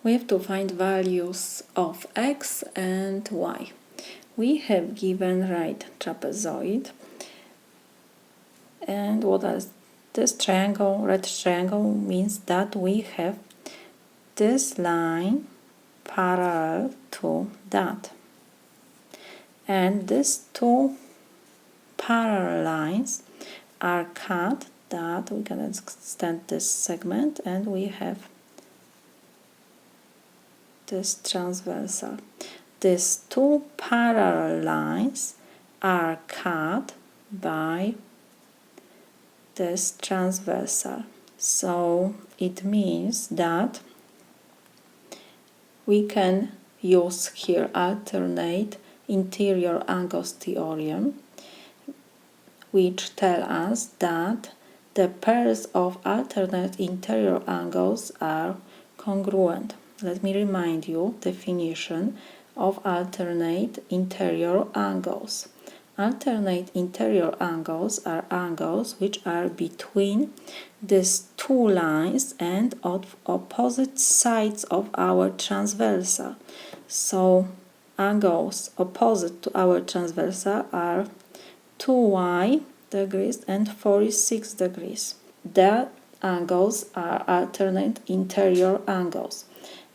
We have to find values of x and y. We have given right trapezoid, and what is this triangle? Red triangle means that we have this line parallel to that, and these two parallel lines are cut, that we can extend this segment, and we have this transversal. These two parallel lines are cut by this transversal. So it means that we can use here alternate interior angles theorem, which tell us that the pairs of alternate interior angles are congruent. Let me remind you definition of alternate interior angles. Alternate interior angles are angles which are between these two lines and of opposite sides of our transversal. So angles opposite to our transversal are 2y degrees and 46 degrees. The angles are alternate interior angles.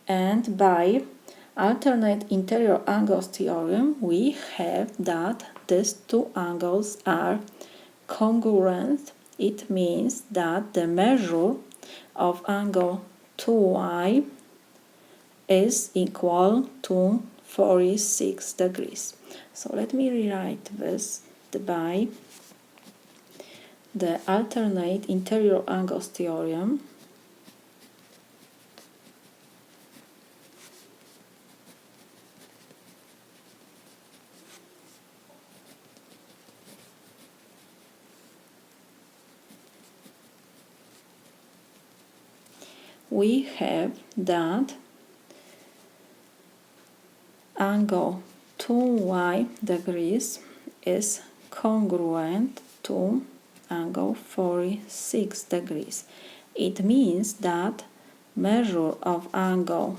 And by alternate interior angles theorem, we have that these two angles are congruent. It means that the measure of angle 2y is equal to 46 degrees. So let me rewrite this by the alternate interior angles theorem. We have that angle 2y degrees is congruent to angle 46 degrees. It means that measure of angle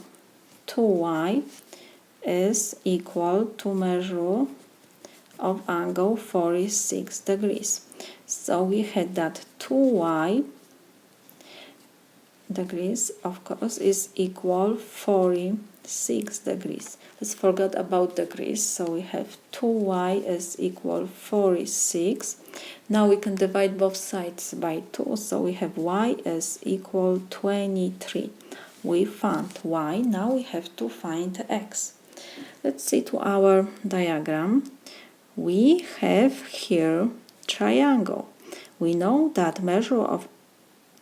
2y is equal to measure of angle 46 degrees. So we had that 2y degrees, of course, is equal 46 degrees. Let's forget about degrees. So we have 2y is equal 46. Now we can divide both sides by 2. So we have y is equal 23. We found y. Now we have to find x. Let's see to our diagram. We have here triangle. We know that measure of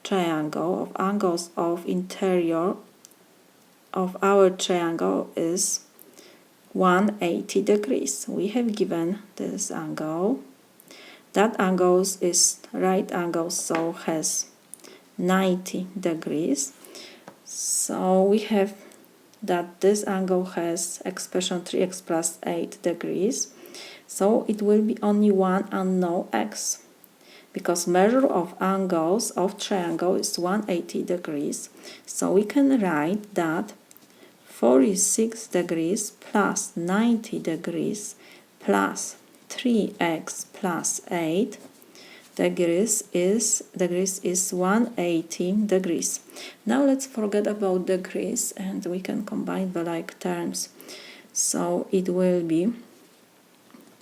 triangle of angles of interior of our triangle is 180 degrees. We have given this angle. That angle is right angle, so has 90 degrees. So we have that this angle has expression 3x plus 8 degrees. So it will be only one and no x, because measure of angles of triangle is 180 degrees. So we can write that 46 degrees plus 90 degrees plus 3x plus 8 degrees is 180 degrees. Now let's forget about degrees and we can combine the like terms. So it will be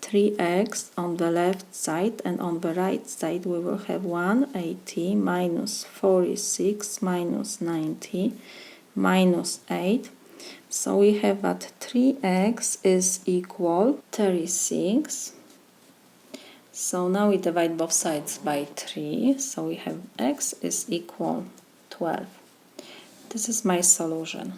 3x on the left side, and on the right side we will have 180 minus 46 minus 90 minus 8. So we have that 3x is equal 36. So now we divide both sides by 3. So we have x is equal 12. This is my solution.